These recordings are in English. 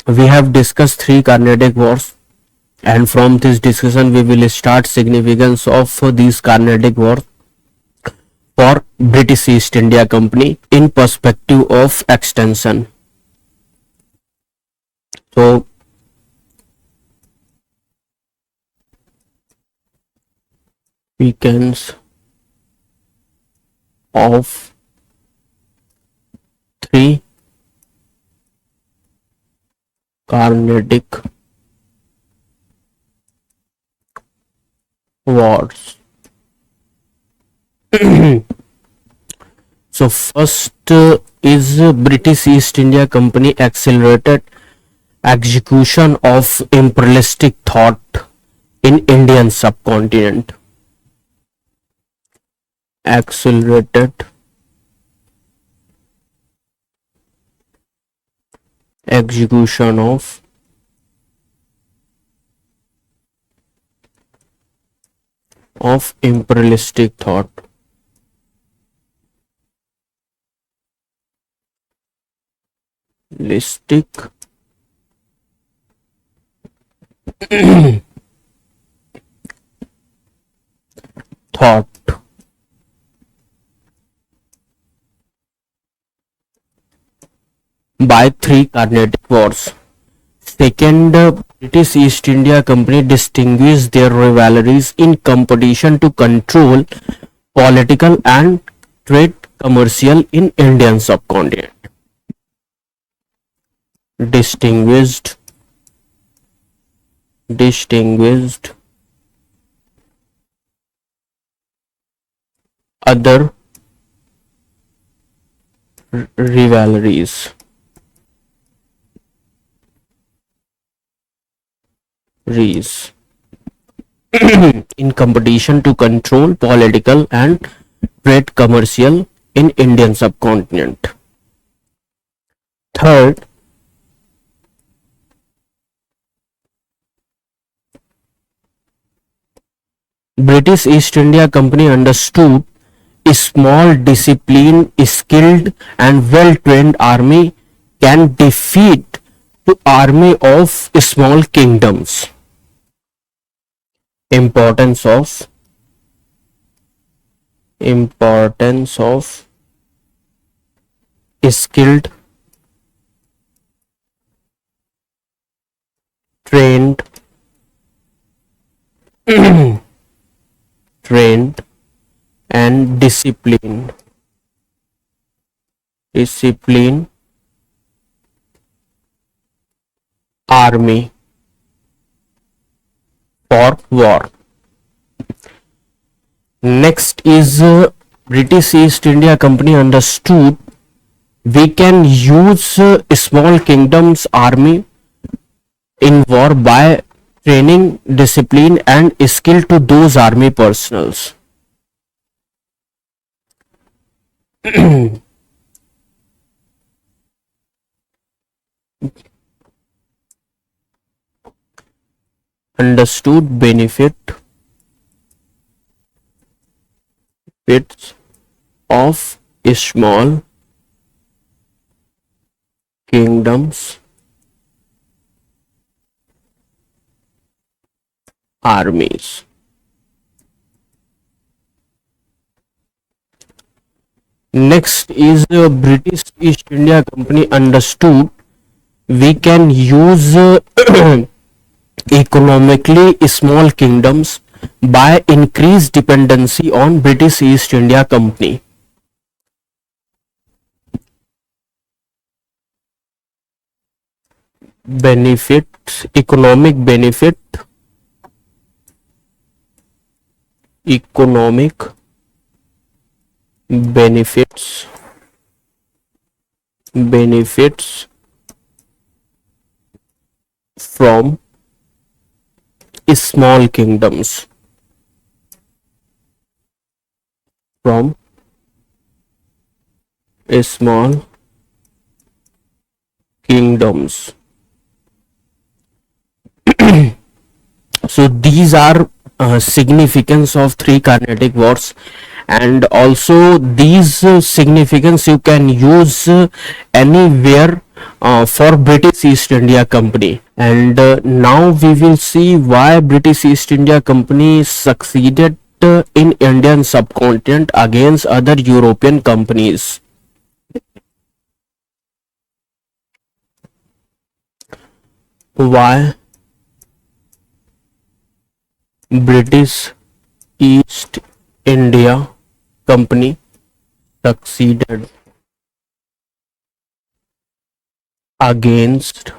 We have discussed three Carnatic wars, and from this discussion we will start significance of these Carnatic wars for British East India Company in perspective of extension. So weekends of three Carnatic wars. So first is British East India Company accelerated execution of imperialistic thought in Indian subcontinent. Accelerated execution of imperialistic thought. Listic thought by three Carnatic wars. Second, British East India Company distinguished their rivalries in competition to control political and trade commercial in Indian subcontinent. Distinguished other rivalries in competition to control political and trade commercial in Indian subcontinent. Third, British East India Company understood a small, disciplined, skilled and well-trained army can defeat the army of small kingdoms. Importance of skilled, trained and disciplined army for war. Next is British East India Company understood we can use a small kingdom's army in war by training, discipline and skill to those army personals. Understood benefits of small kingdoms armies. Next is British East India Company understood we can use economically small kingdoms by increased dependency on British East India Company. Benefits, economic benefits from small kingdoms. From small kingdoms. So these are significance of three Carnatic wars, and also these significance you can use anywhere for British East India Company. And now we will see why British East India Company succeeded in Indian subcontinent against other European companies. Why British East India Company succeeded against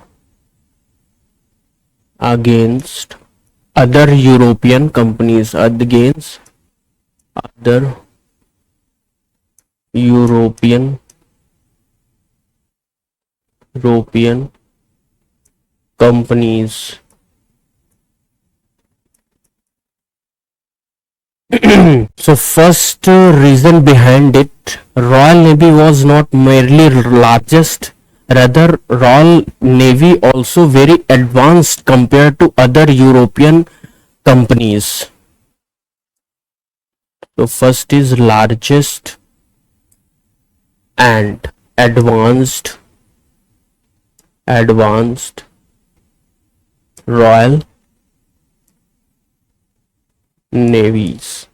other European companies, against other European companies. So first reason behind it, Royal Navy was not merely largest, rather Royal Navy also very advanced compared to other European companies. So first is largest and advanced Royal Navies.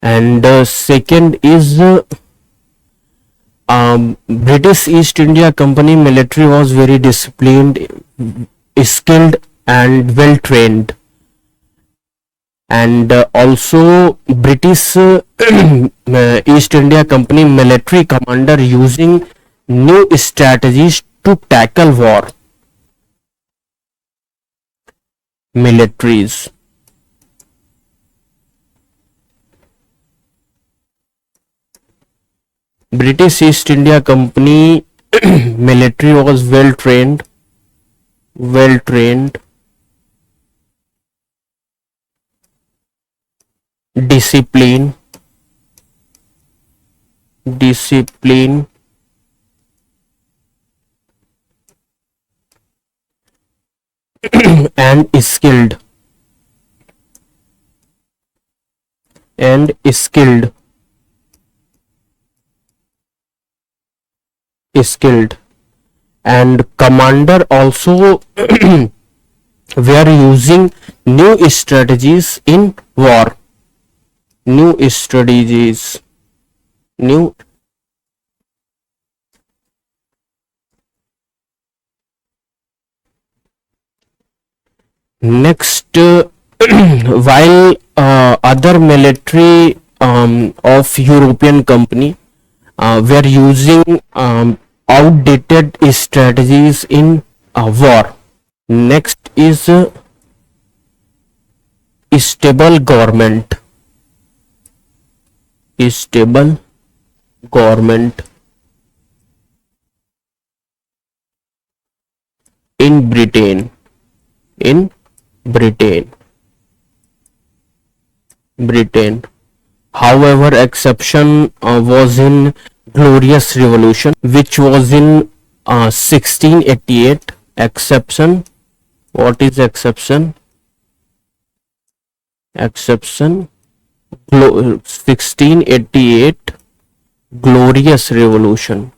And second is British East India Company military was very disciplined, skilled and well trained. And also British East India Company military commander using new strategies to tackle war. Militaries. British East India Company military was well trained, discipline, and skilled, and commander also were using new strategies in war. Next while other military of European company were using outdated strategies in war. Next is stable government. In Britain. However, exception was in Glorious Revolution, which was in 1688. Exception. What is exception? 1688 Glorious Revolution.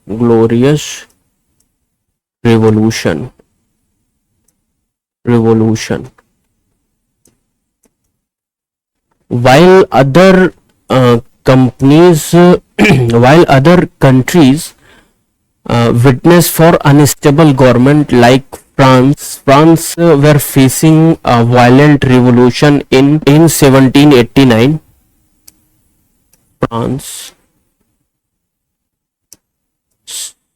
While other companies, while other countries witness for unstable government like France were facing a violent revolution in 1789. France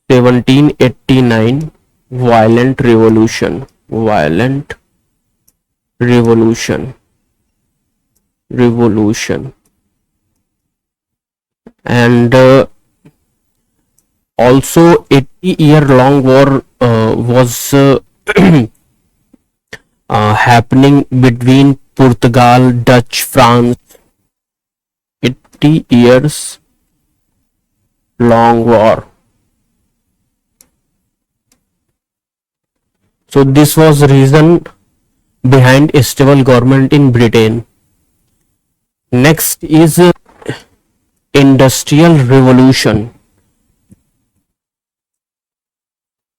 1789 violent revolution and also 80-year-long war was happening between Portugal, Dutch, France. 80 years long war. So this was the reason behind a stable government in Britain. Next is industrial revolution.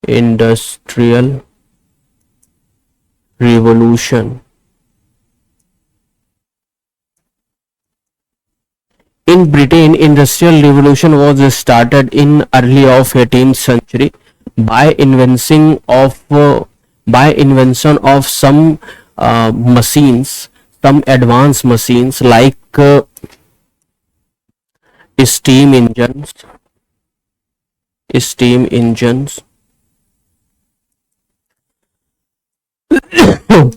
Industrial revolution. In Britain, industrial revolution was started in early of 18th century by invention of some machines, some advanced machines like steam engines,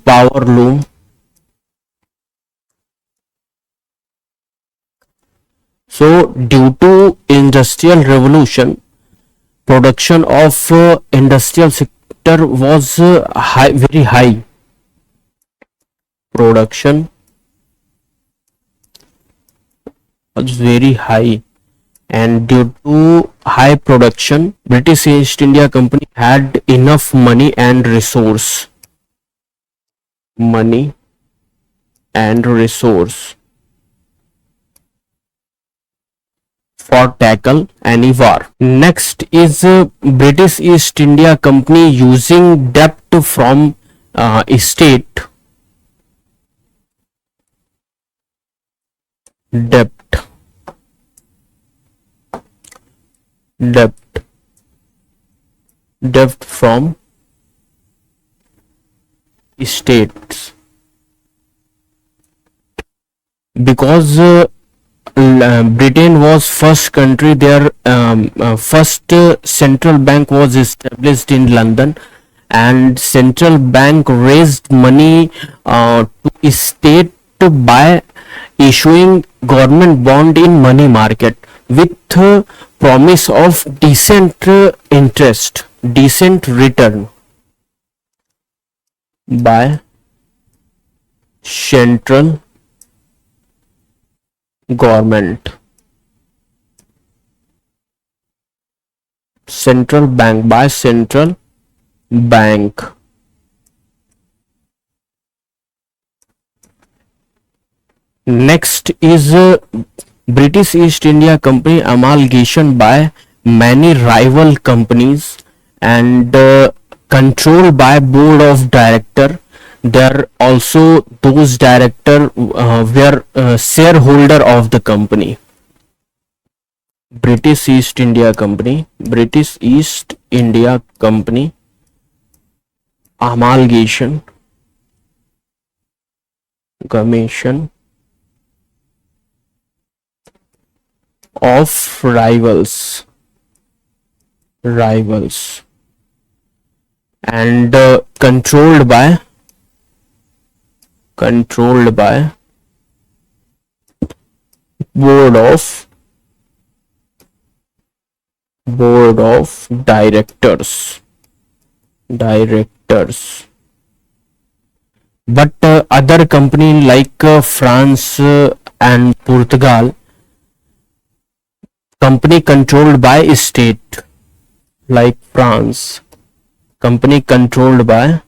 power loom. So, due to industrial revolution, production of industrial sector was very high. Production was very high, and due to high production, British East India Company had enough money and resource. Money and resource for tackle any war. Next is British East India Company using debt from state. Debt from states, because Britain was first country. Their first central bank was established in London, and central bank raised money to state by issuing government bond in money market with promise of decent interest, decent return by central government. Central bank, by central bank. Next is British East India Company amalgamation by many rival companies and controlled by board of director. There also those director were shareholder of the company. British East India Company amalgamation of rivals and controlled by board of directors. But other company like France and Portugal, company controlled by state. Like France, company controlled by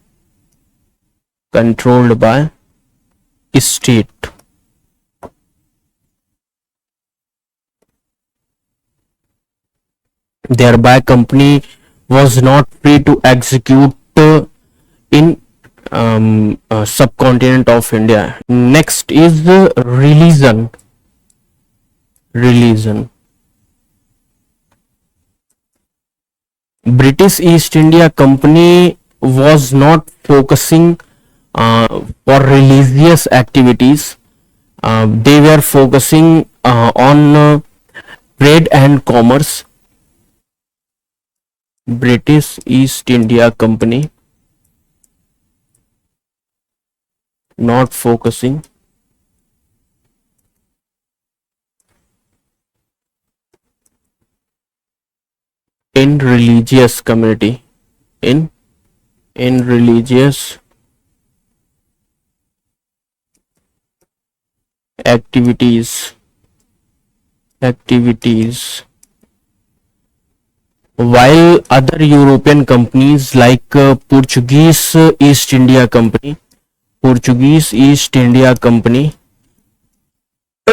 state. Thereby company was not free to execute in subcontinent of India. Next is religion. British East India Company was not focusing for religious activities. They were focusing on trade and commerce. British East India Company not focusing in religious community, in religious activities, while other European companies like Portuguese East India Company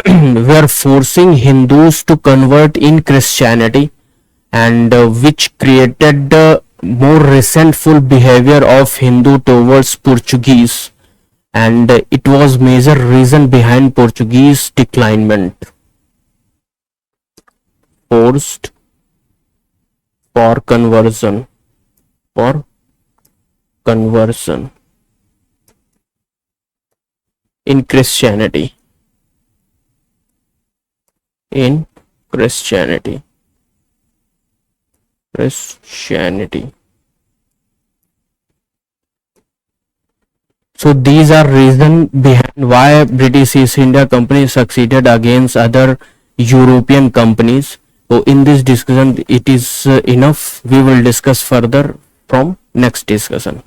were forcing Hindus to convert in Christianity, and which created more resentful behavior of Hindu towards Portuguese, and it was major reason behind Portuguese declinement. Forced for conversion, for conversion in Christianity, in Christianity, Christianity. So these are reason behind why British East India Company succeeded against other European companies. So in this discussion it is enough. We will discuss further from next discussion.